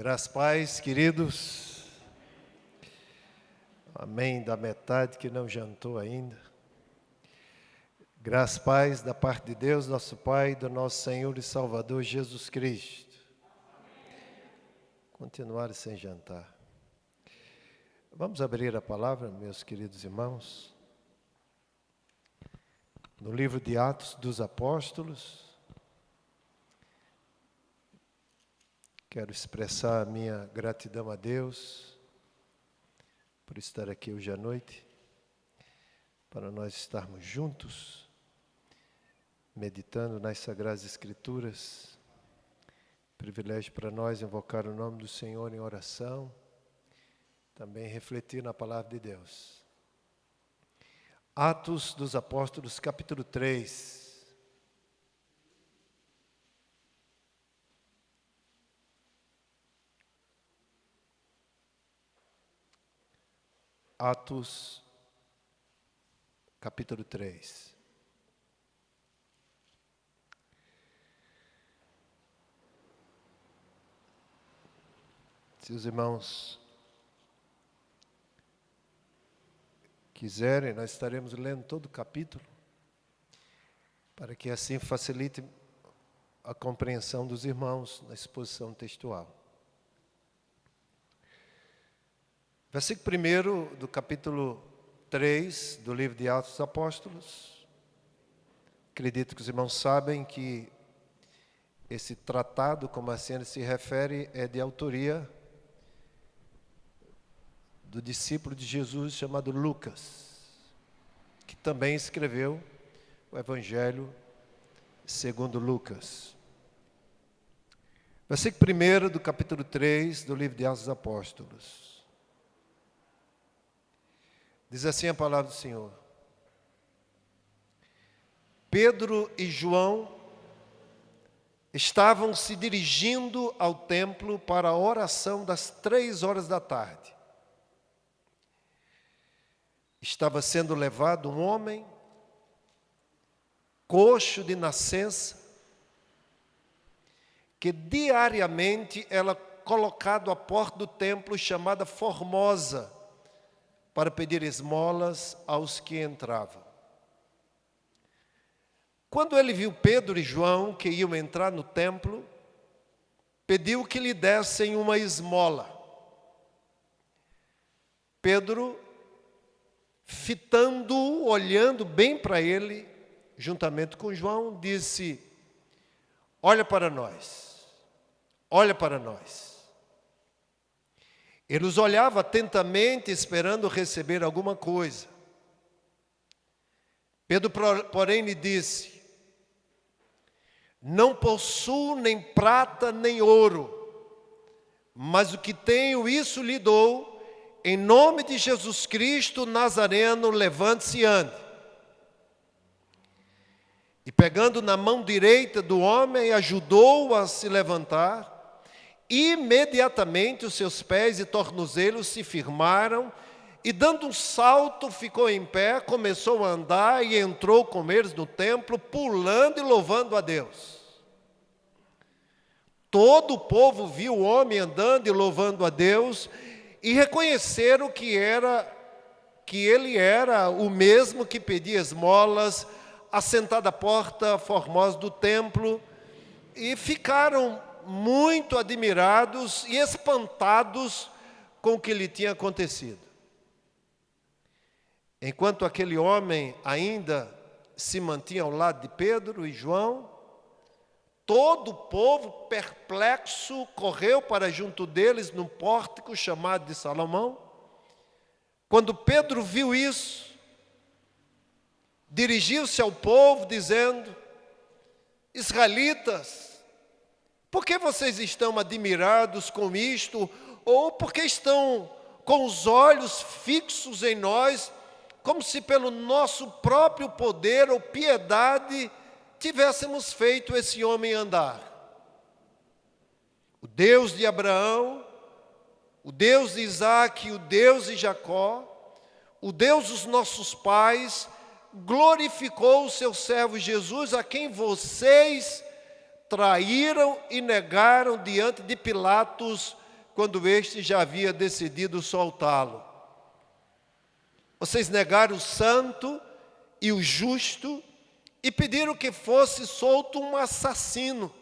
Graças pais, queridos. Amém da metade que não jantou ainda. Graças pais da parte de Deus, nosso Pai, do nosso Senhor e Salvador Jesus Cristo. Continuar sem jantar. Vamos abrir a palavra, meus queridos irmãos. No livro de Atos dos Apóstolos. Quero expressar a minha gratidão a Deus por estar aqui hoje à noite, para nós estarmos juntos, meditando nas Sagradas Escrituras. Privilégio para nós invocar o nome do Senhor em oração, também refletir na Palavra de Deus. Atos dos Apóstolos, capítulo 3. Atos, capítulo 3. Se os irmãos quiserem, nós estaremos lendo todo o capítulo, para que assim facilite a compreensão dos irmãos na exposição textual. Versículo 1 do capítulo 3 do livro de Atos dos Apóstolos. Acredito que os irmãos sabem que esse tratado, como assim ele se refere, é de autoria do discípulo de Jesus chamado Lucas, que também escreveu o Evangelho segundo Lucas. Versículo 1 do capítulo 3 do livro de Atos dos Apóstolos. Diz assim a palavra do Senhor. Pedro e João estavam se dirigindo ao templo para a oração das 3 da tarde. Estava sendo levado um homem, coxo de nascença, que diariamente era colocado à porta do templo chamada Formosa, para pedir esmolas aos que entravam. Quando ele viu Pedro e João, que iam entrar no templo, pediu que lhe dessem uma esmola. Pedro, fitando-o, olhando bem para ele, juntamente com João, disse: olha para nós, olha para nós. Ele os olhava atentamente, esperando receber alguma coisa. Pedro, porém, lhe disse: não possuo nem prata nem ouro, mas o que tenho, isso lhe dou. Em nome de Jesus Cristo Nazareno, levante-se e ande. E pegando na mão direita do homem, ajudou-o a se levantar. Imediatamente os seus pés e tornozelos se firmaram, e dando um salto ficou em pé, começou a andar e entrou com eles no templo, pulando e louvando a Deus. Todo o povo viu o homem andando e louvando a Deus, e reconheceram que ele era o mesmo que pedia esmolas, assentado à porta formosa do templo, e ficaram muito admirados e espantados com o que lhe tinha acontecido. Enquanto aquele homem ainda se mantinha ao lado de Pedro e João, todo o povo, perplexo, correu para junto deles num pórtico chamado de Salomão. Quando Pedro viu isso, dirigiu-se ao povo dizendo: israelitas, por que vocês estão admirados com isto? Ou por que estão com os olhos fixos em nós, como se pelo nosso próprio poder ou piedade tivéssemos feito esse homem andar? O Deus de Abraão, o Deus de Isaque, o Deus de Jacó, o Deus dos nossos pais, glorificou o seu servo Jesus, a quem vocês traíram e negaram diante de Pilatos, quando este já havia decidido soltá-lo. Vocês negaram o santo e o justo e pediram que fosse solto um assassino.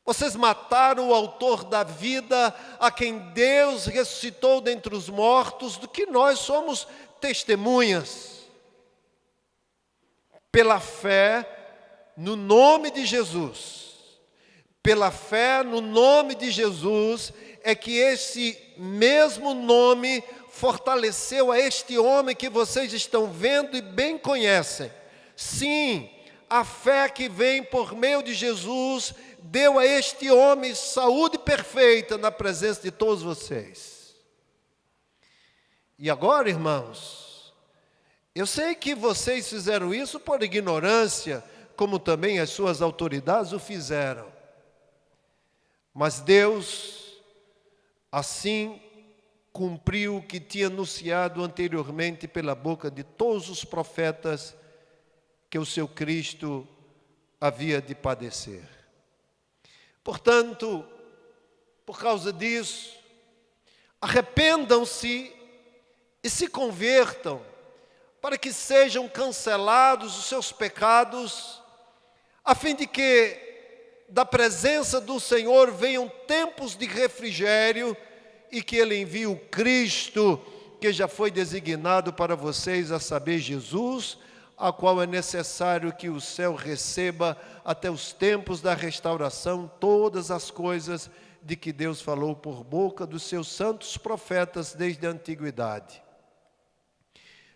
Vocês mataram o autor da vida, a quem Deus ressuscitou dentre os mortos, do que nós somos testemunhas. Pela fé no nome de Jesus, pela fé no nome de Jesus, é que esse mesmo nome fortaleceu a este homem que vocês estão vendo e bem conhecem. Sim, a fé que vem por meio de Jesus deu a este homem saúde perfeita na presença de todos vocês. E agora, irmãos, eu sei que vocês fizeram isso por ignorância, como também as suas autoridades o fizeram. Mas Deus, assim, cumpriu o que tinha anunciado anteriormente pela boca de todos os profetas, que o seu Cristo havia de padecer. Portanto, por causa disso, arrependam-se e se convertam, para que sejam cancelados os seus pecados, a fim de que da presença do Senhor venham tempos de refrigério e que Ele envie o Cristo que já foi designado para vocês, a saber, Jesus, a qual é necessário que o céu receba até os tempos da restauração todas as coisas de que Deus falou por boca dos seus santos profetas desde a antiguidade.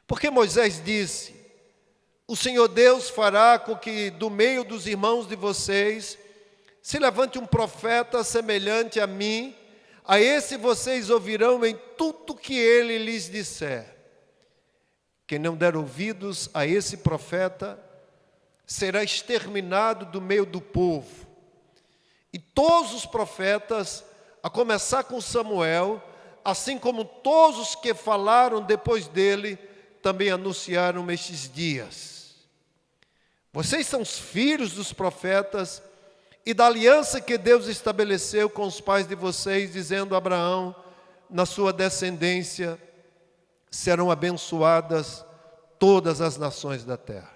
Porque Moisés disse: o Senhor Deus fará com que do meio dos irmãos de vocês se levante um profeta semelhante a mim, a esse vocês ouvirão em tudo que ele lhes disser. Quem não der ouvidos a esse profeta será exterminado do meio do povo. E todos os profetas, a começar com Samuel, assim como todos os que falaram depois dele, também anunciaram estes dias. Vocês são os filhos dos profetas e da aliança que Deus estabeleceu com os pais de vocês, dizendo a Abraão: na sua descendência serão abençoadas todas as nações da terra.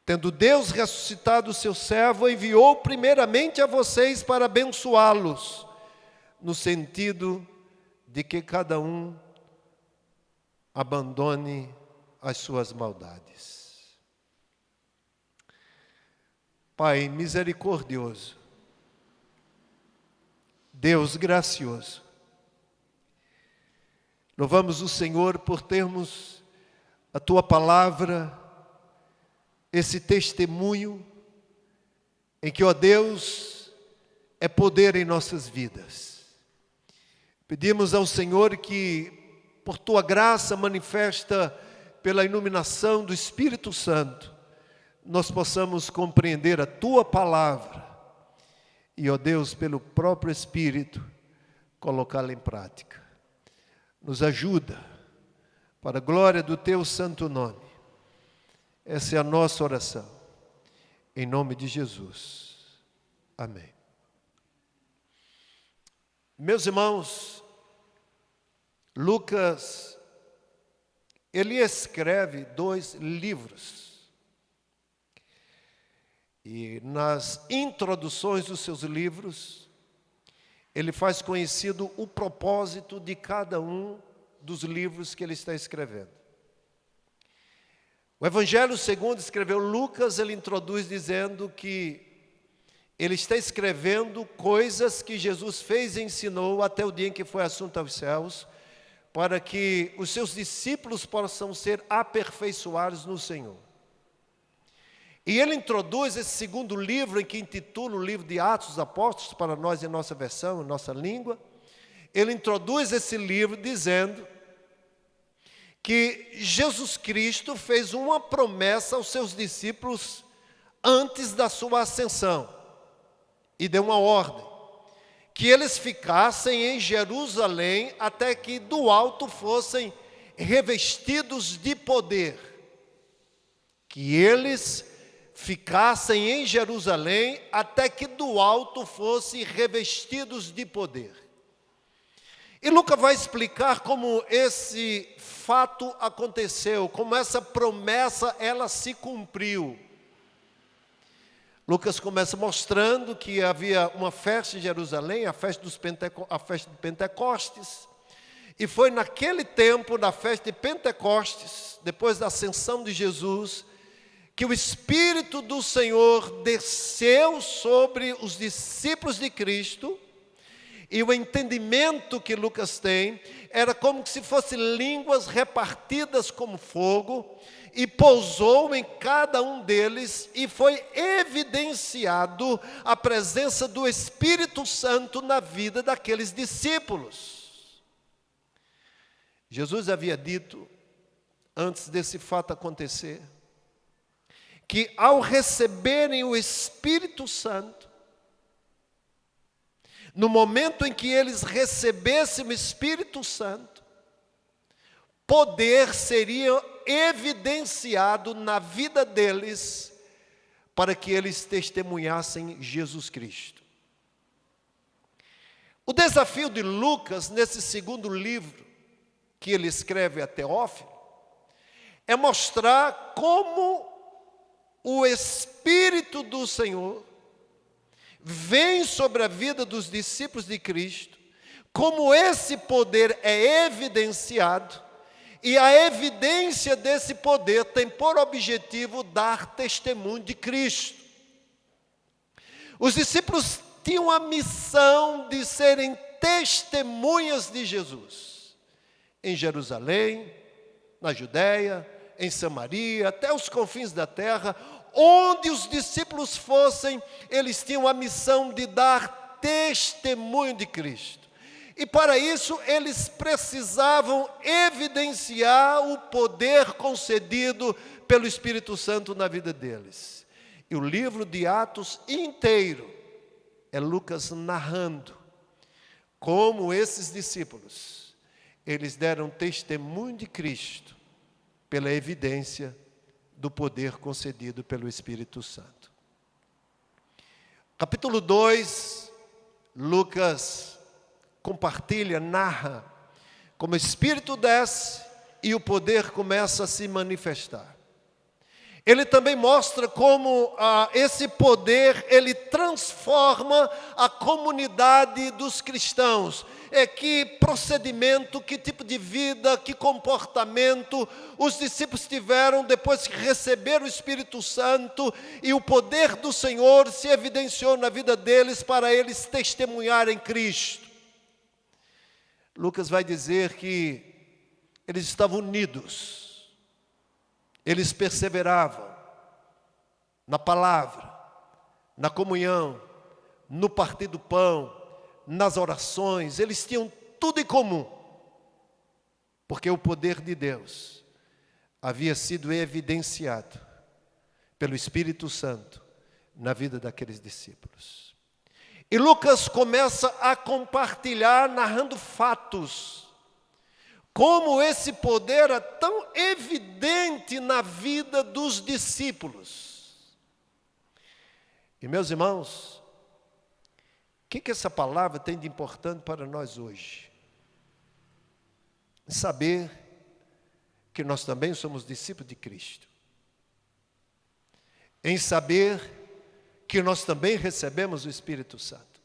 Tendo Deus ressuscitado o seu servo, enviou primeiramente a vocês para abençoá-los, no sentido de que cada um abandone as suas maldades. Pai misericordioso, Deus gracioso, louvamos o Senhor por termos a Tua palavra, esse testemunho em que, ó Deus, é poder em nossas vidas. Pedimos ao Senhor que, por Tua graça manifesta pela iluminação do Espírito Santo, nós possamos compreender a Tua palavra e, ó Deus, pelo próprio Espírito, colocá-la em prática. Nos ajuda, para a glória do Teu santo nome. Essa é a nossa oração, em nome de Jesus. Amém. Meus irmãos, Lucas, ele escreve 2 livros. E nas introduções dos seus livros, ele faz conhecido o propósito de cada um dos livros que ele está escrevendo. O Evangelho segundo escreveu Lucas, ele introduz dizendo que ele está escrevendo coisas que Jesus fez e ensinou até o dia em que foi assunto aos céus, para que os seus discípulos possam ser aperfeiçoados no Senhor. E ele introduz esse segundo livro, em que intitula o livro de Atos dos Apóstolos, para nós em nossa versão, em nossa língua. Ele introduz esse livro dizendo que Jesus Cristo fez uma promessa aos seus discípulos antes da sua ascensão, e deu uma ordem, que eles ficassem em Jerusalém até que do alto fossem revestidos de poder, que eles ficassem em Jerusalém até que do alto fossem revestidos de poder. E Lucas vai explicar como esse fato aconteceu, como essa promessa ela se cumpriu. Lucas começa mostrando que havia uma festa em Jerusalém, a festa de Pentecostes, e foi naquele tempo, na festa de Pentecostes, depois da ascensão de Jesus, que o Espírito do Senhor desceu sobre os discípulos de Cristo, e o entendimento que Lucas tem era como se fossem línguas repartidas como fogo, e pousou em cada um deles, e foi evidenciado a presença do Espírito Santo na vida daqueles discípulos. Jesus havia dito, antes desse fato acontecer, que ao receberem o Espírito Santo, no momento em que eles recebessem o Espírito Santo, poder seria evidenciado na vida deles, para que eles testemunhassem Jesus Cristo. O desafio de Lucas, nesse segundo livro, que ele escreve a Teófilo, é mostrar como o Espírito do Senhor vem sobre a vida dos discípulos de Cristo, como esse poder é evidenciado, e a evidência desse poder tem por objetivo dar testemunho de Cristo. Os discípulos tinham a missão de serem testemunhas de Jesus, em Jerusalém, na Judéia, em Samaria, até os confins da terra. Onde os discípulos fossem, eles tinham a missão de dar testemunho de Cristo. E para isso, eles precisavam evidenciar o poder concedido pelo Espírito Santo na vida deles. E o livro de Atos inteiro é Lucas narrando como esses discípulos, eles deram testemunho de Cristo pela evidência do poder concedido pelo Espírito Santo. Capítulo 2, Lucas compartilha, narra como o Espírito desce e o poder começa a se manifestar. Ele também mostra como esse poder, ele transforma a comunidade dos cristãos. Que procedimento, que tipo de vida, que comportamento os discípulos tiveram depois que receberam o Espírito Santo, e o poder do Senhor se evidenciou na vida deles para eles testemunharem Cristo. Lucas vai dizer que eles estavam unidos, eles perseveravam na palavra, na comunhão, no partir do pão, nas orações. Eles tinham tudo em comum, porque o poder de Deus havia sido evidenciado pelo Espírito Santo na vida daqueles discípulos. E Lucas começa a compartilhar, narrando fatos, como esse poder é tão evidente na vida dos discípulos. E meus irmãos, o que essa palavra tem de importante para nós hoje? Saber que nós também somos discípulos de Cristo. Em saber que nós também recebemos o Espírito Santo.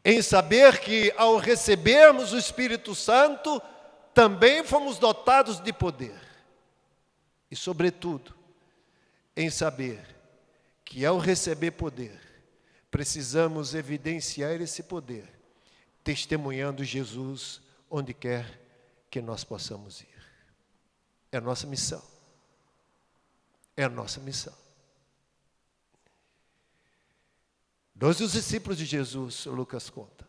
Em saber que ao recebermos o Espírito Santo, também fomos dotados de poder. E sobretudo, em saber que ao receber poder, precisamos evidenciar esse poder, testemunhando Jesus onde quer que nós possamos ir. É a nossa missão. É a nossa missão. 2 dos discípulos de Jesus, Lucas conta.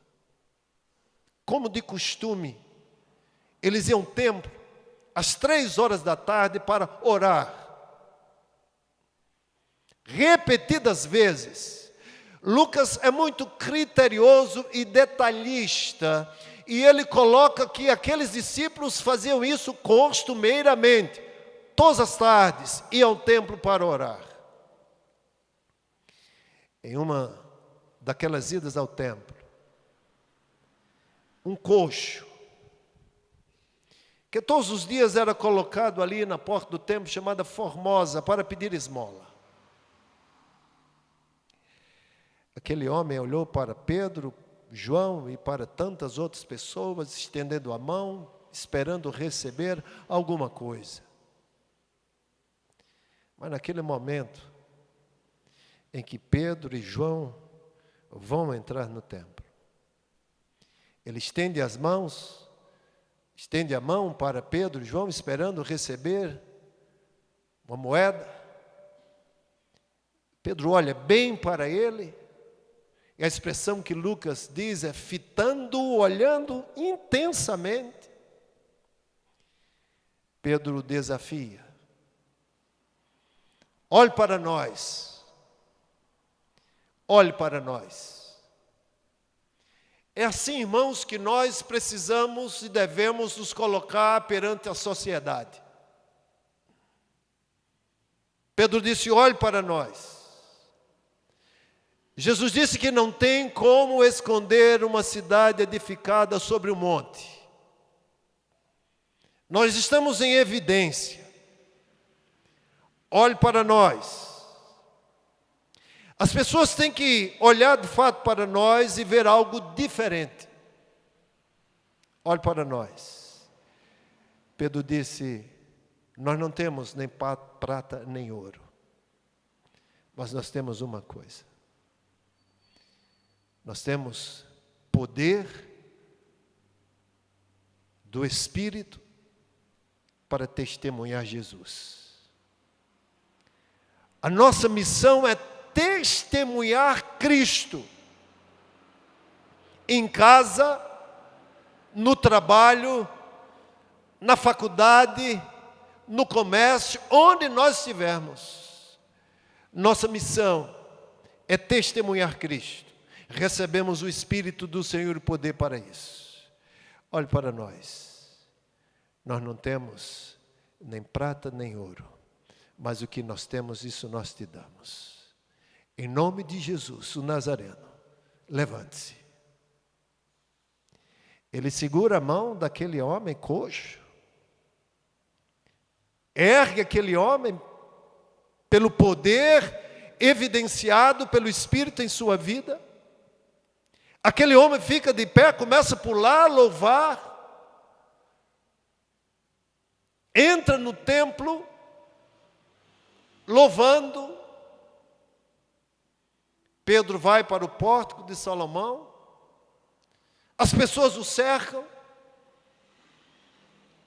Como de costume, eles iam ao templo às 3 da tarde para orar. Repetidas vezes. Lucas é muito criterioso e detalhista, e ele coloca que aqueles discípulos faziam isso costumeiramente. todas as tardes ia ao templo para orar. Em uma daquelas idas ao templo, um coxo, que todos os dias era colocado ali na porta do templo, chamada Formosa, para pedir esmola. Aquele homem olhou para Pedro, João e para tantas outras pessoas, estendendo a mão, esperando receber alguma coisa. Mas naquele momento em que Pedro e João vão entrar no templo, ele estende as mãos, estende a mão para Pedro e João, esperando receber uma moeda. Pedro olha bem para ele, e a expressão que Lucas diz é fitando-o, olhando intensamente. Pedro o desafia: olhe para nós, olhe para nós. É assim, irmãos, que nós precisamos e devemos nos colocar perante a sociedade. Pedro disse: olhe para nós. Jesus disse que não tem como esconder uma cidade edificada sobre um monte. Nós estamos em evidência. Olhe para nós. As pessoas têm que olhar de fato para nós e ver algo diferente. Olhe para nós. Pedro disse: nós não temos nem prata nem ouro, mas nós temos uma coisa. Nós temos poder do Espírito para testemunhar Jesus. A nossa missão é testemunhar Cristo em casa, no trabalho, na faculdade, no comércio, onde nós estivermos. Nossa missão é testemunhar Cristo. Recebemos o Espírito do Senhor e poder para isso. Olhe para nós. Nós não temos nem prata nem ouro, mas o que nós temos, isso nós te damos. Em nome de Jesus, o Nazareno, levante-se. Ele segura a mão daquele homem coxo, ergue aquele homem pelo poder evidenciado pelo Espírito em sua vida. Aquele homem fica de pé, começa a pular, louvar. Entra no templo, louvando. Pedro vai para o pórtico de Salomão. As pessoas o cercam.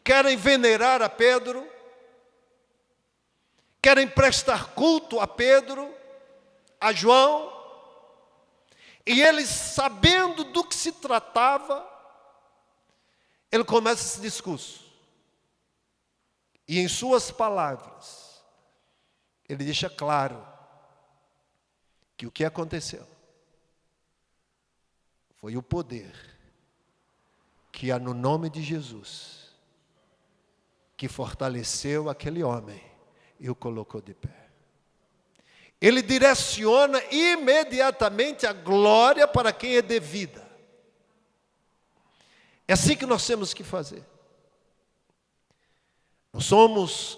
Querem venerar a Pedro. Querem prestar culto a Pedro, a João. E ele, sabendo do que se tratava, ele começa esse discurso. E em suas palavras, ele deixa claro que o que aconteceu foi o poder que há no nome de Jesus, que fortaleceu aquele homem e o colocou de pé. Ele direciona imediatamente a glória para quem é devida. É assim que nós temos que fazer. Nós somos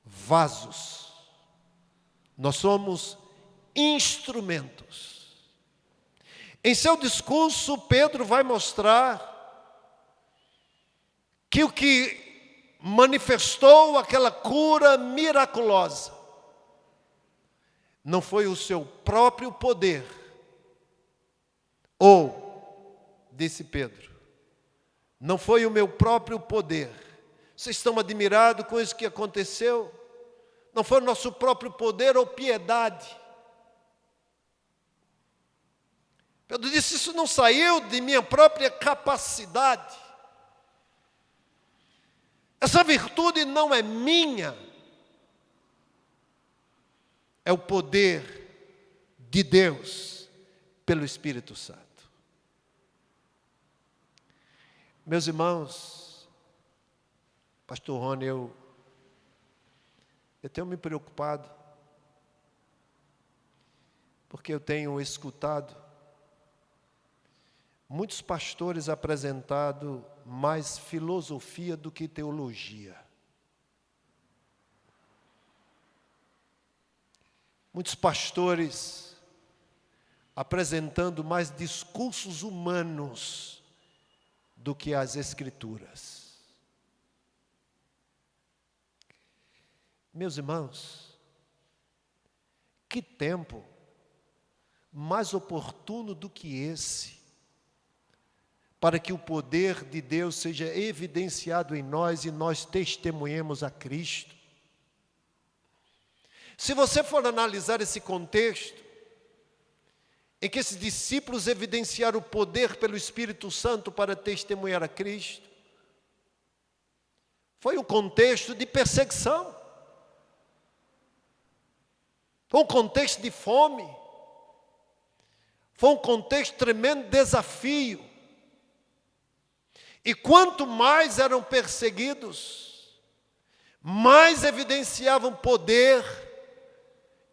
vasos. Nós somos instrumentos. Em seu discurso, Pedro vai mostrar que o que manifestou aquela cura miraculosa não foi o seu próprio poder. Ou, disse Pedro, não foi o meu próprio poder. Vocês estão admirados com isso que aconteceu? Não foi o nosso próprio poder ou piedade. Pedro disse: isso não saiu de minha própria capacidade. Essa virtude não é minha. É o poder de Deus pelo Espírito Santo. Meus irmãos, Pastor Rony, eu Eu tenho me preocupado, porque eu tenho escutado muitos pastores apresentando mais filosofia do que teologia. Muitos pastores apresentando mais discursos humanos do que as Escrituras. Meus irmãos, que tempo mais oportuno do que esse, para que o poder de Deus seja evidenciado em nós e nós testemunhemos a Cristo. Se você for analisar esse contexto, em que esses discípulos evidenciaram o poder pelo Espírito Santo para testemunhar a Cristo, foi um contexto de perseguição, foi um contexto de fome, foi um contexto de tremendo desafio. E quanto mais eram perseguidos, mais evidenciavam poder,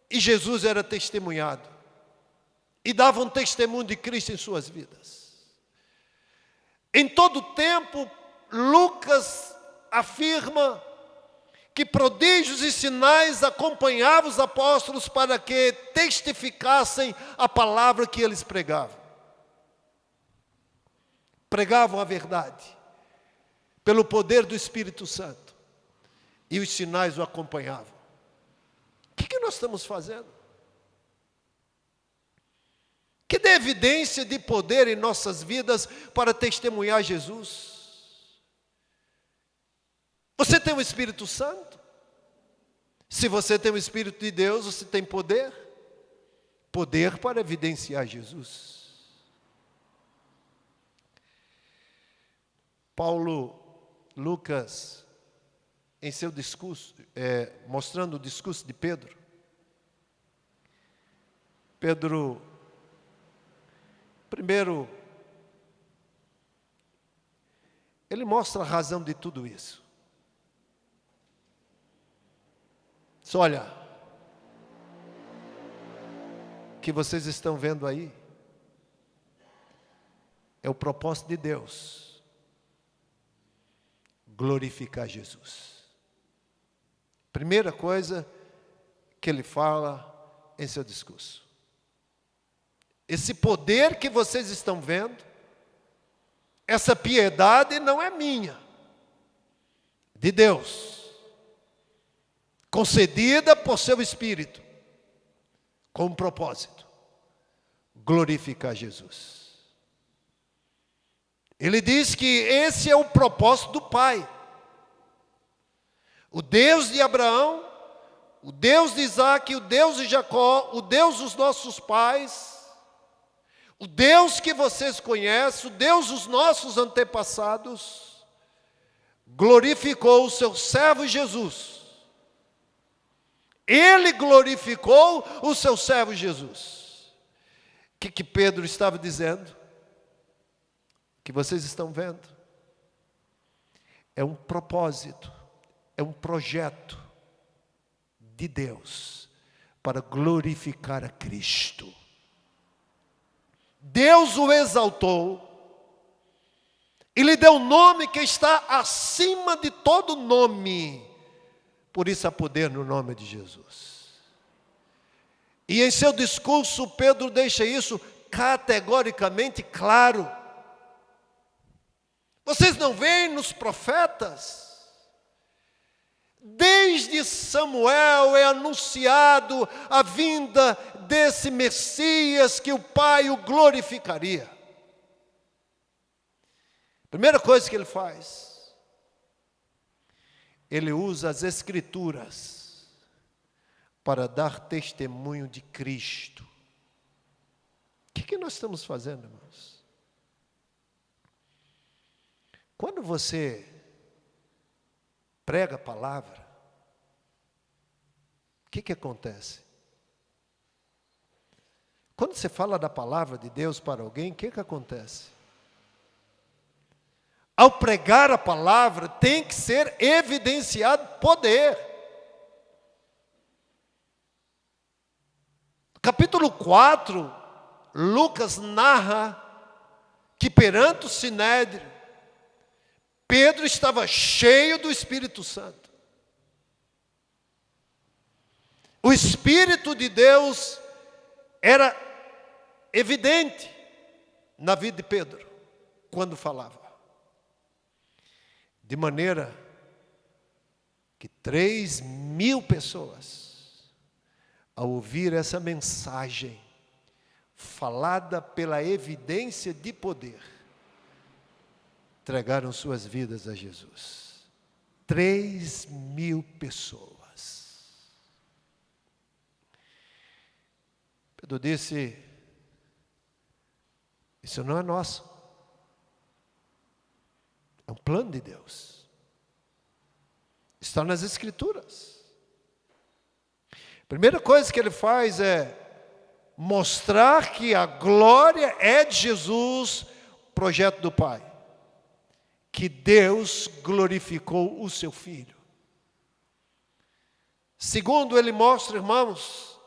e Jesus era testemunhado, e davam testemunho de Cristo em suas vidas. Em todo tempo, Lucas afirma que prodígios e sinais acompanhavam os apóstolos para que testificassem a palavra que eles pregavam. Pregavam a verdade, pelo poder do Espírito Santo, e os sinais o acompanhavam. O que nós estamos fazendo? Que dê evidência de poder em nossas vidas para testemunhar Jesus. Você tem o Espírito Santo? Se você tem o Espírito de Deus, você tem poder. Poder para evidenciar Jesus. Lucas, em seu discurso, mostrando o discurso de Pedro, primeiro, ele mostra a razão de tudo isso. Diz, olha, o que vocês estão vendo aí é o propósito de Deus. Glorificar Jesus. Primeira coisa que ele fala em seu discurso. Esse poder que vocês estão vendo, essa piedade não é minha, de Deus, concedida por seu Espírito, com um propósito: glorificar Jesus. Ele diz que esse é o propósito do Pai. O Deus de Abraão, o Deus de Isaac, o Deus de Jacó, o Deus dos nossos pais, o Deus que vocês conhecem, o Deus dos nossos antepassados, glorificou o seu servo Jesus. Ele glorificou o seu servo Jesus. O que Pedro estava dizendo? Que vocês estão vendo é um propósito, é um projeto de Deus para glorificar a Cristo. Deus o exaltou e lhe deu um nome que está acima de todo nome. Por isso há poder no nome de Jesus. E em seu discurso Pedro deixa isso categoricamente claro. Vocês não veem nos profetas? Desde Samuel é anunciado a vinda desse Messias que o Pai o glorificaria. Primeira coisa que ele faz, ele usa as Escrituras para dar testemunho de Cristo. O que nós estamos fazendo, irmãos? Quando você prega a palavra, o que acontece? Quando você fala da palavra de Deus para alguém, o que acontece? Ao pregar a palavra, tem que ser evidenciado poder. Capítulo 4, Lucas narra que perante o Sinédrio, Pedro estava cheio do Espírito Santo. O Espírito de Deus era evidente na vida de Pedro, quando falava. De maneira que 3.000 pessoas, ao ouvir essa mensagem, falada pela evidência de poder, entregaram suas vidas a Jesus. 3.000 pessoas. Pedro disse, isso não é nosso. É um plano de Deus. Está nas Escrituras. A primeira coisa que ele faz é mostrar que a glória é de Jesus, projeto do Pai. Que Deus glorificou o seu Filho. Segundo, ele mostra, irmãos,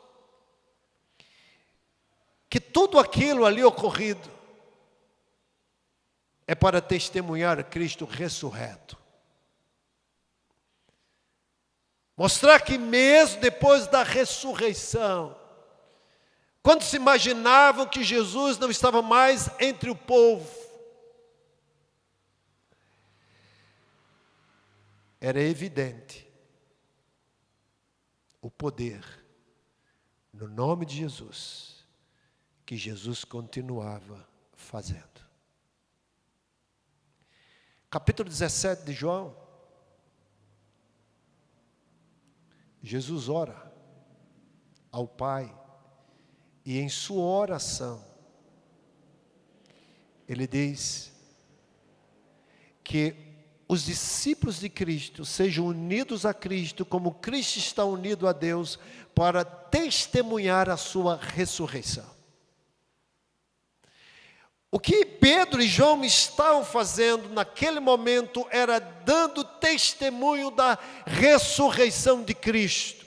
que tudo aquilo ali ocorrido é para testemunhar a Cristo ressurreto. Mostrar que mesmo depois da ressurreição, quando se imaginavam que Jesus não estava mais entre o povo, era evidente o poder, no nome de Jesus, que Jesus continuava fazendo. Capítulo 17 de João, Jesus ora ao Pai, e em sua oração, ele diz que os discípulos de Cristo sejam unidos a Cristo, como Cristo está unido a Deus, para testemunhar a sua ressurreição. O que Pedro e João estavam fazendo naquele momento era dando testemunho da ressurreição de Cristo.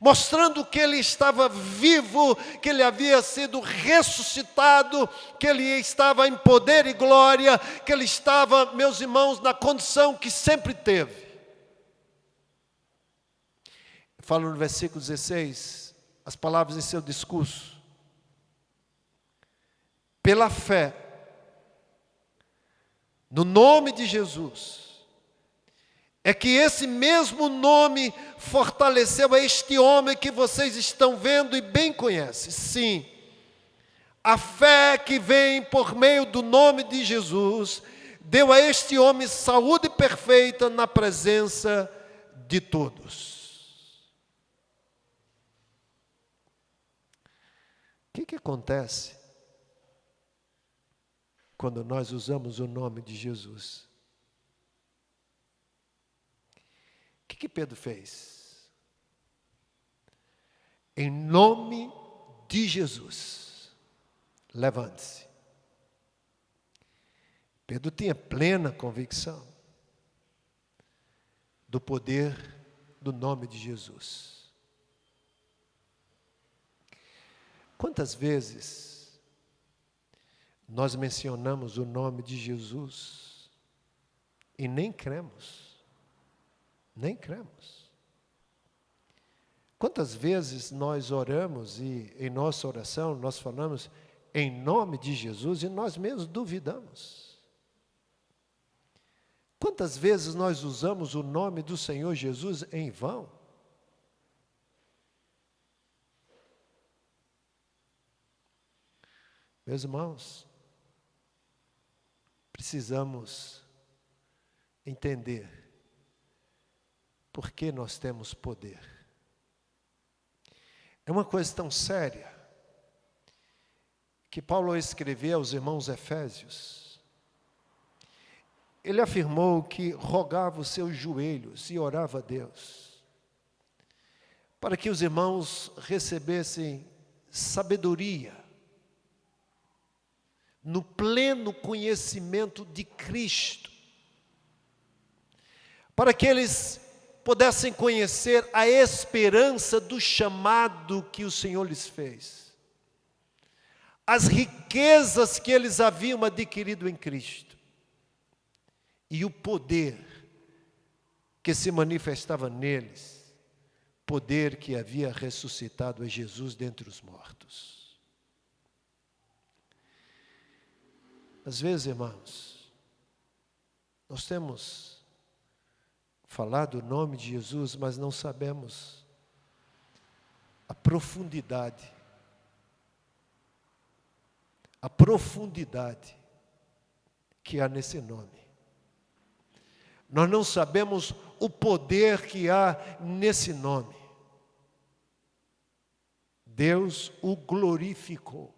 Mostrando que ele estava vivo, que ele havia sido ressuscitado, que ele estava em poder e glória, que ele estava, meus irmãos, na condição que sempre teve. Fala no versículo 16, as palavras em seu discurso. Pela fé, no nome de Jesus, é que esse mesmo nome fortaleceu este homem que vocês estão vendo e bem conhecem. Sim, a fé que vem por meio do nome de Jesus, deu a este homem saúde perfeita na presença de todos. O que acontece quando nós usamos o nome de Jesus? O que Pedro fez? Em nome de Jesus, levante-se. Pedro tinha plena convicção do poder do nome de Jesus. Quantas vezes nós mencionamos o nome de Jesus e nem cremos? Nem cremos. Quantas vezes nós oramos e em nossa oração nós falamos em nome de Jesus e nós mesmos duvidamos? Quantas vezes nós usamos o nome do Senhor Jesus em vão? Meus irmãos, precisamos entender por que nós temos poder. É uma coisa tão séria que Paulo escreveu aos irmãos Efésios. Ele afirmou que rogava os seus joelhos e orava a Deus para que os irmãos recebessem sabedoria no pleno conhecimento de Cristo, para que eles pudessem conhecer a esperança do chamado que o Senhor lhes fez, as riquezas que eles haviam adquirido em Cristo, e o poder que se manifestava neles, poder que havia ressuscitado a Jesus dentre os mortos. Às vezes, irmãos, nós temos falado o nome de Jesus, mas não sabemos a profundidade que há nesse nome. Nós não sabemos o poder que há nesse nome. Deus o glorificou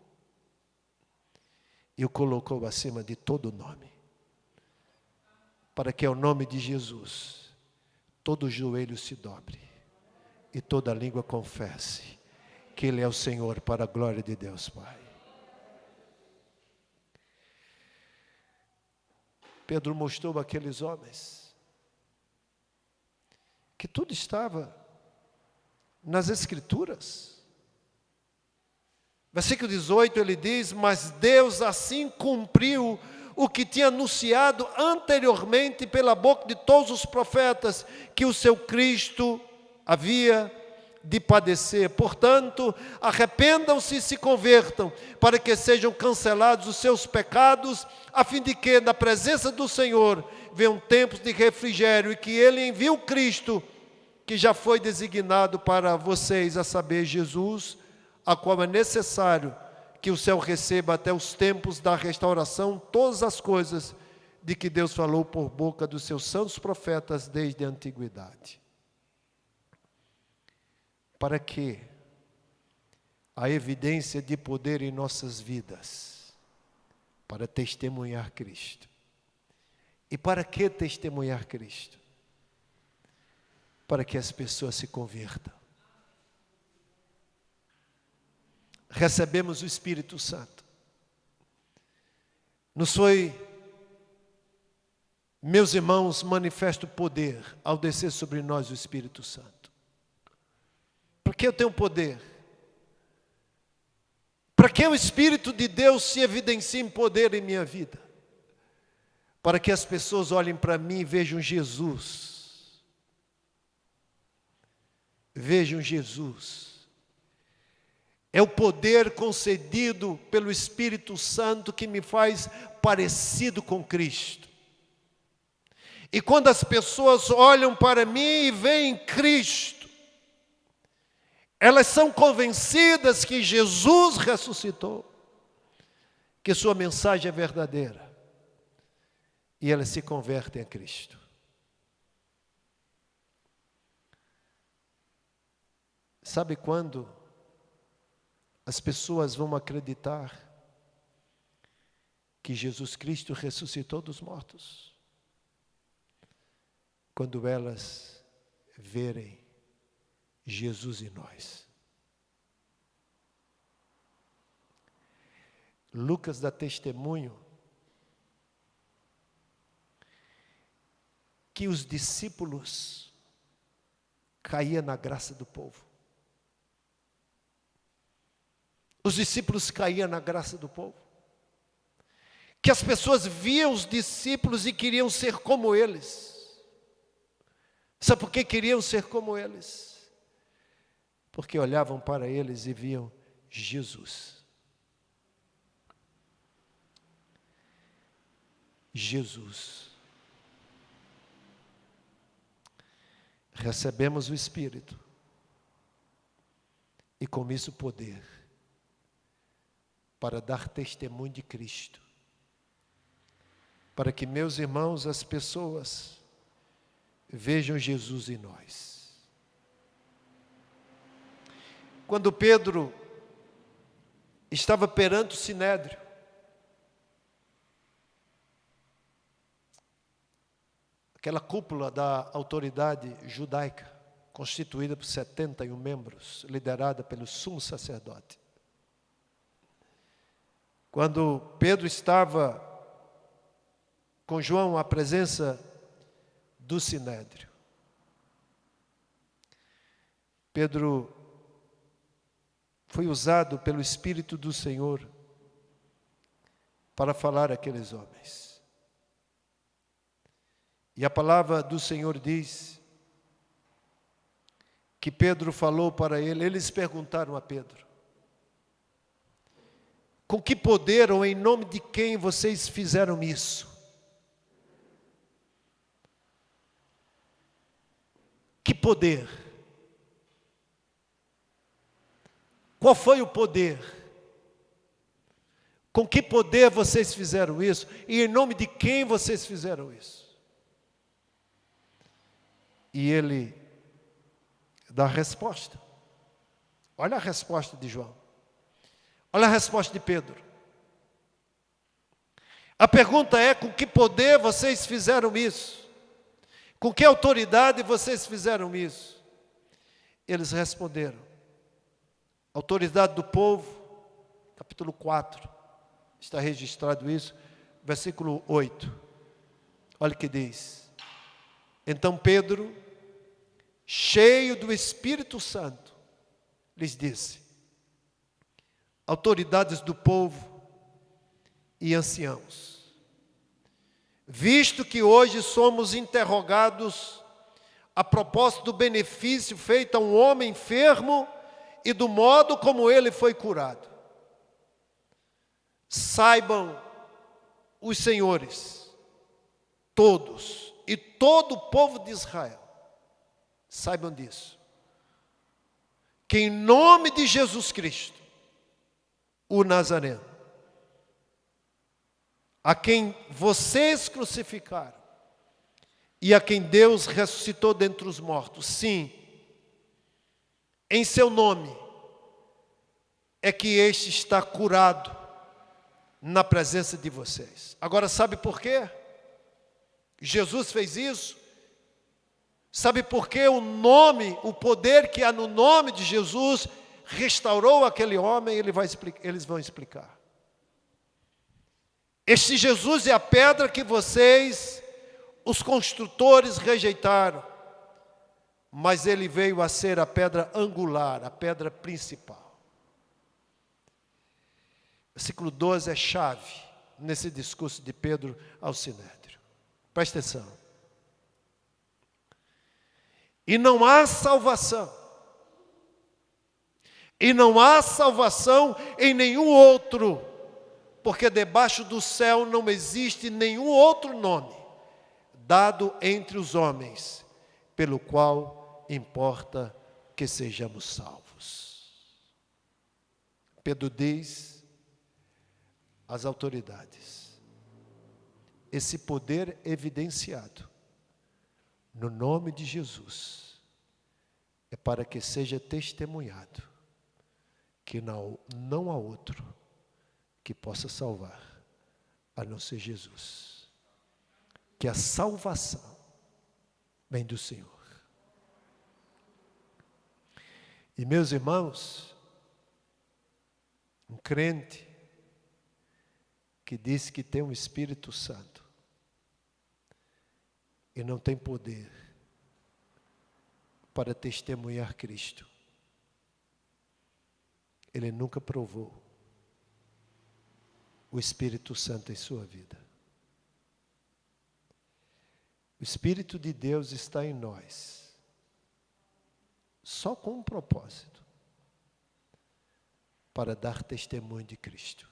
e o colocou acima de todo nome, para que ao nome de Jesus todo joelho se dobre e toda língua confesse que Ele é o Senhor, para a glória de Deus Pai. Pedro mostrou àqueles homens que tudo estava nas Escrituras. Versículo 18 ele diz: mas Deus assim cumpriu o que tinha anunciado anteriormente pela boca de todos os profetas, que o seu Cristo havia de padecer. Portanto, arrependam-se e se convertam, para que sejam cancelados os seus pecados, a fim de que, na presença do Senhor, venham tempos de refrigério, e que Ele envie o Cristo, que já foi designado para vocês, a saber, Jesus, a qual é necessário que o céu receba até os tempos da restauração todas as coisas de que Deus falou por boca dos seus santos profetas desde a antiguidade. Para que a evidência de poder em nossas vidas, para testemunhar Cristo. E para que testemunhar Cristo? Para que as pessoas se convertam. Recebemos o Espírito Santo. Nos foi, meus irmãos, manifesto poder ao descer sobre nós o Espírito Santo. Por que eu tenho poder? Para que o Espírito de Deus se evidencie em poder em minha vida? Para que as pessoas olhem para mim e vejam Jesus. Vejam Jesus. É o poder concedido pelo Espírito Santo que me faz parecido com Cristo. E quando as pessoas olham para mim e veem Cristo, elas são convencidas que Jesus ressuscitou, que sua mensagem é verdadeira, e elas se convertem a Cristo. Sabe quando as pessoas vão acreditar que Jesus Cristo ressuscitou dos mortos? Quando elas verem Jesus em nós. Lucas dá testemunho que os discípulos caíam na graça do povo. Os discípulos caíam na graça do povo. Que as pessoas viam os discípulos e queriam ser como eles. Sabe por que queriam ser como eles? Porque olhavam para eles e viam Jesus. Jesus. Recebemos o Espírito. E com isso poder. Para dar testemunho de Cristo. Para que, meus irmãos, as pessoas vejam Jesus em nós. Quando Pedro estava perante o Sinédrio, aquela cúpula da autoridade judaica, constituída por 71 membros, liderada pelo sumo sacerdote. Quando Pedro estava com João à presença do Sinédrio, Pedro foi usado pelo Espírito do Senhor para falar àqueles homens. E a palavra do Senhor diz que Pedro falou para ele, eles perguntaram a Pedro: com que poder ou em nome de quem vocês fizeram isso? Que poder? Qual foi o poder? Com que poder vocês fizeram isso? E em nome de quem vocês fizeram isso? E ele dá a resposta. Olha a resposta de João. Olha a resposta de Pedro. A pergunta é: com que poder vocês fizeram isso? Com que autoridade vocês fizeram isso? Eles responderam: autoridade do povo, capítulo 4, está registrado isso, versículo 8. Olha o que diz. Então Pedro, cheio do Espírito Santo, lhes disse: autoridades do povo e anciãos, visto que hoje somos interrogados a propósito do benefício feito a um homem enfermo e do modo como ele foi curado, saibam os senhores, todos, e todo o povo de Israel, saibam disso, que em nome de Jesus Cristo, o Nazareno, a quem vocês crucificaram e a quem Deus ressuscitou dentre os mortos, sim, em seu nome é que este está curado na presença de vocês. Agora, sabe por quê? Jesus fez isso. Sabe por quê? O nome, o poder que há no nome de Jesus restaurou aquele homem. Eles vão explicar. Este Jesus é a pedra que vocês, os construtores, rejeitaram, mas ele veio a ser a pedra angular, a pedra principal. Versículo 12 é chave nesse discurso de Pedro ao Sinédrio. Presta atenção. E não há salvação. E não há salvação em nenhum outro, porque debaixo do céu não existe nenhum outro nome dado entre os homens, pelo qual importa que sejamos salvos. Pedro diz às autoridades: esse poder evidenciado no nome de Jesus é para que seja testemunhado que não há outro que possa salvar a não ser Jesus, que a salvação vem do Senhor. E meus irmãos, um crente que diz que tem um Espírito Santo e não tem poder para testemunhar Cristo, ele nunca provou o Espírito Santo em sua vida. O Espírito de Deus está em nós, só com um propósito: para dar testemunho de Cristo.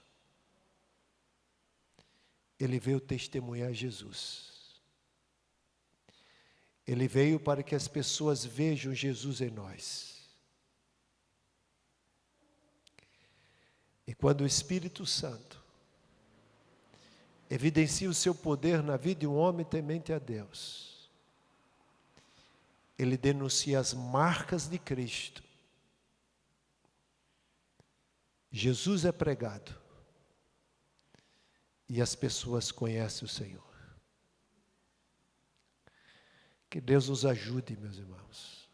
Ele veio testemunhar Jesus. Ele veio para que as pessoas vejam Jesus em nós. E quando o Espírito Santo evidencia o seu poder na vida de um homem temente a Deus, ele denuncia as marcas de Cristo. Jesus é pregado e as pessoas conhecem o Senhor. Que Deus nos ajude, meus irmãos.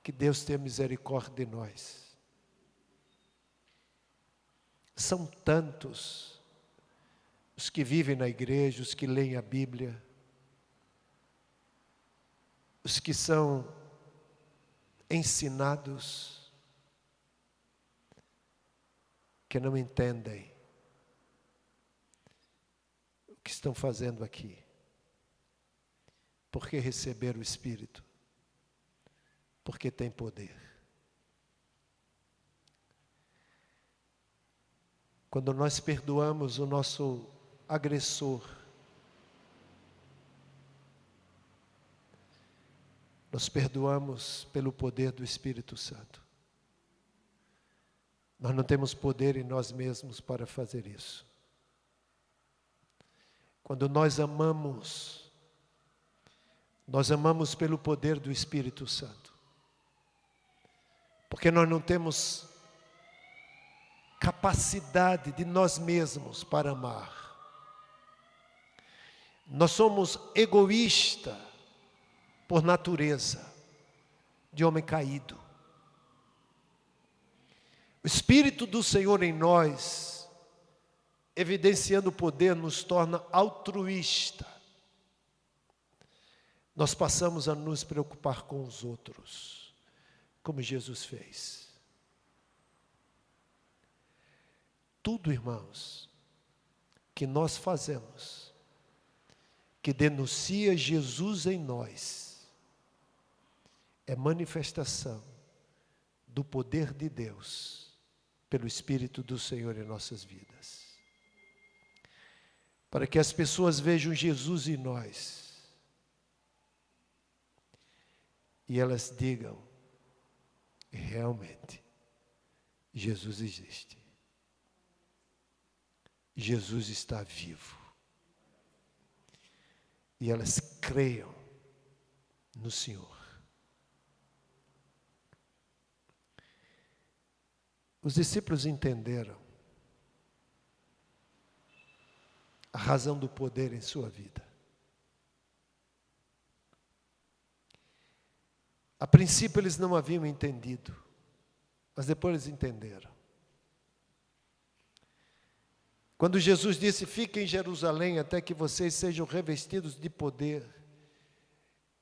Que Deus tenha misericórdia de nós. São tantos os que vivem na igreja, os que leem a Bíblia, os que são ensinados, que não entendem o que estão fazendo aqui. Porque receber o Espírito? Porque tem poder. Quando nós perdoamos o nosso agressor, nós perdoamos pelo poder do Espírito Santo. Nós não temos poder em nós mesmos para fazer isso. Quando nós amamos pelo poder do Espírito Santo. Porque nós não temos capacidade de nós mesmos para amar. Nós somos egoístas por natureza, de homem caído. O Espírito do Senhor em nós, evidenciando o poder, nos torna altruísta. Nós passamos a nos preocupar com os outros, como Jesus fez. Tudo, irmãos, que nós fazemos, que denuncia Jesus em nós, é manifestação do poder de Deus, pelo Espírito do Senhor em nossas vidas. Para que as pessoas vejam Jesus em nós, e elas digam, realmente, Jesus existe. Jesus está vivo. E elas creiam no Senhor. Os discípulos entenderam a razão do poder em sua vida. A princípio eles não haviam entendido, mas depois eles entenderam. Quando Jesus disse, fiquem em Jerusalém até que vocês sejam revestidos de poder,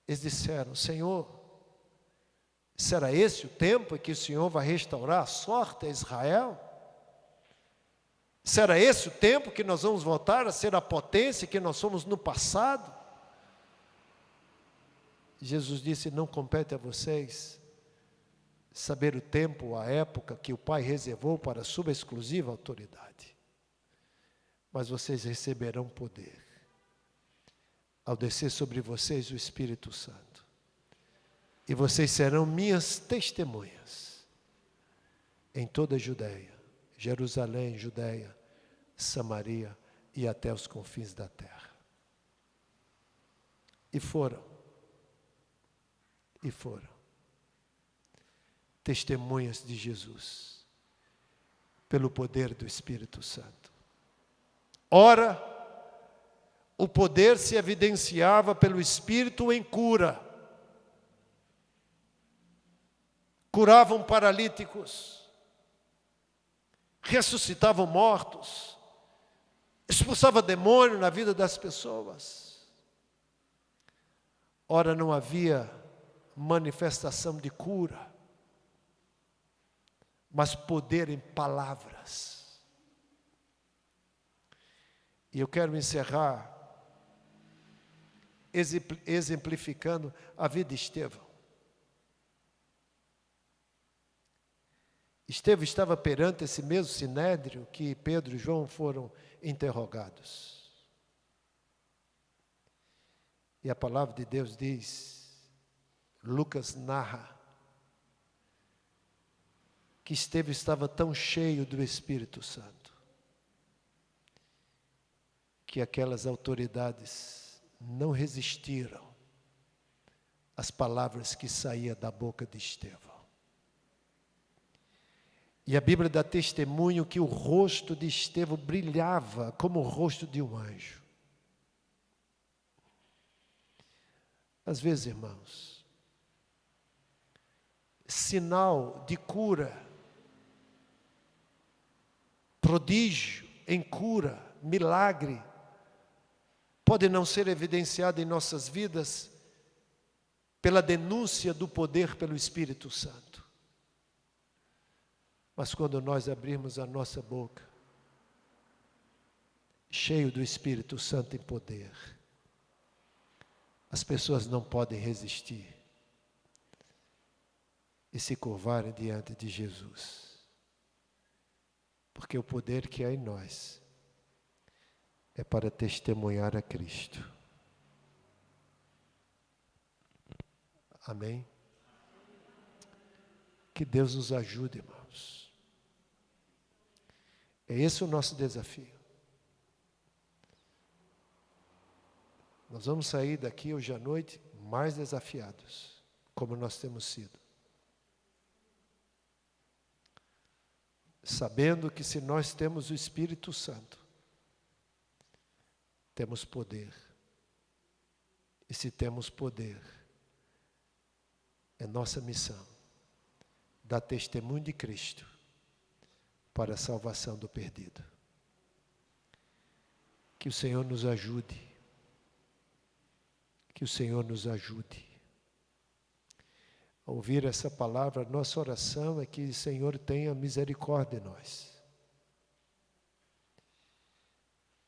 eles disseram, Senhor, será esse o tempo em que o Senhor vai restaurar a sorte a Israel? Será esse o tempo que nós vamos voltar a ser a potência que nós somos no passado? Jesus disse, não compete a vocês saber o tempo, a época que o Pai reservou para a sua exclusiva autoridade. Mas vocês receberão poder ao descer sobre vocês o Espírito Santo. E vocês serão minhas testemunhas em toda a Judeia, Jerusalém, Judeia, Samaria e até os confins da terra. E foram testemunhas de Jesus, pelo poder do Espírito Santo. Ora, o poder se evidenciava pelo Espírito em cura. Curavam paralíticos, ressuscitavam mortos, expulsavam demônio na vida das pessoas. Ora, não havia manifestação de cura, mas poder em palavras. E eu quero encerrar exemplificando a vida de Estevão. Estevão estava perante esse mesmo sinédrio que Pedro e João foram interrogados. E a palavra de Deus diz, Lucas narra, que Estevão estava tão cheio do Espírito Santo, que aquelas autoridades não resistiram às palavras que saíam da boca de Estevão. E a Bíblia dá testemunho que o rosto de Estevão brilhava como o rosto de um anjo. Às vezes, irmãos, sinal de cura, prodígio em cura, milagre, pode não ser evidenciado em nossas vidas, pela denúncia do poder pelo Espírito Santo. Mas quando nós abrirmos a nossa boca, cheio do Espírito Santo em poder, as pessoas não podem resistir e se curvarem diante de Jesus. Porque o poder que há em nós é para testemunhar a Cristo. Amém? Que Deus nos ajude, irmãos. É esse o nosso desafio. Nós vamos sair daqui hoje à noite mais desafiados, como nós temos sido. Sabendo que se nós temos o Espírito Santo, temos poder. E se temos poder, é nossa missão dar testemunho de Cristo para a salvação do perdido. Que o Senhor nos ajude. Que o Senhor nos ajude. Ao ouvir essa palavra, nossa oração é que o Senhor tenha misericórdia de nós.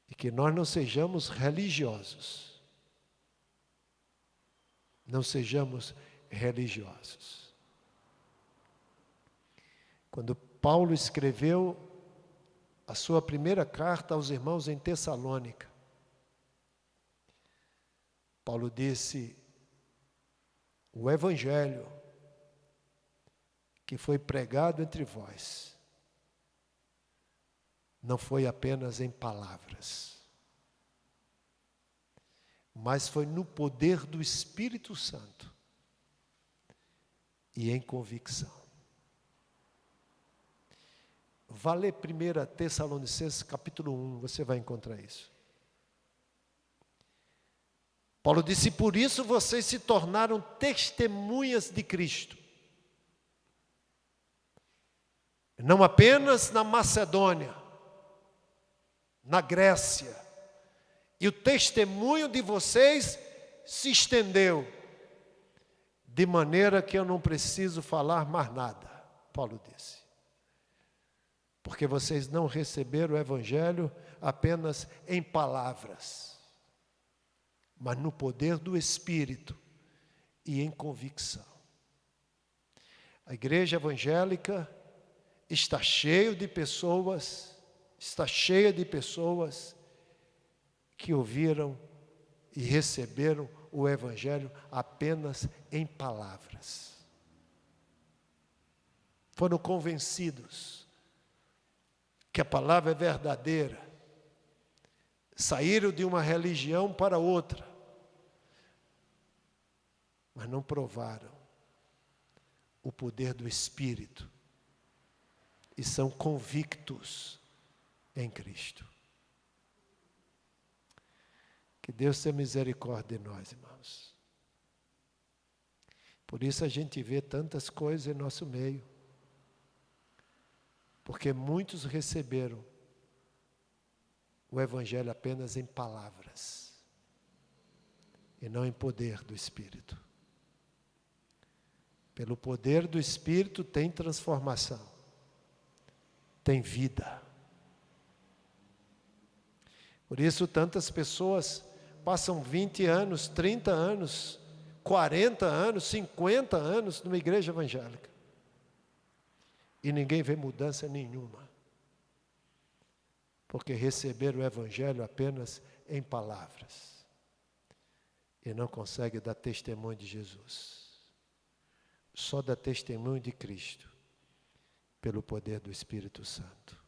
E que nós não sejamos religiosos. Não sejamos religiosos. Quando Paulo escreveu a sua primeira carta aos irmãos em Tessalônica, Paulo disse: o Evangelho que foi pregado entre vós não foi apenas em palavras, mas foi no poder do Espírito Santo e em convicção. Vá ler 1 Tessalonicenses capítulo 1, você vai encontrar isso. Paulo disse: por isso vocês se tornaram testemunhas de Cristo. Não apenas na Macedônia, na Grécia. E o testemunho de vocês se estendeu, de maneira que eu não preciso falar mais nada, Paulo disse. Porque vocês não receberam o Evangelho apenas em palavras, mas no poder do Espírito e em convicção. A igreja evangélica está cheia de pessoas que ouviram e receberam o Evangelho apenas em palavras. Foram convencidos que a palavra é verdadeira, saíram de uma religião para outra, mas não provaram o poder do Espírito e são convictos em Cristo. Que Deus tenha misericórdia de nós, irmãos. Por isso a gente vê tantas coisas em nosso meio, porque muitos receberam o Evangelho apenas em palavras e não em poder do Espírito. Pelo poder do Espírito tem transformação, tem vida. Por isso tantas pessoas passam 20 anos, 30 anos, 40 anos, 50 anos numa igreja evangélica e ninguém vê mudança nenhuma, porque receberam o Evangelho apenas em palavras e não consegue dar testemunho de Jesus. Só dá testemunho de Cristo pelo poder do Espírito Santo.